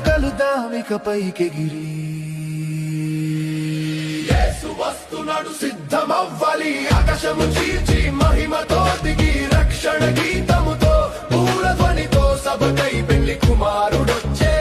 కలుద్దామిక పైకెగిరి. యేసు వస్తున్నాడు సిద్ధమవ్వాలి, ఆకాశము చీల్చి మహిమతో దిగి రక్షణ గీతముతో పూల ధ్వనితో సభకై పెళ్లి కుమారుడొచ్చే.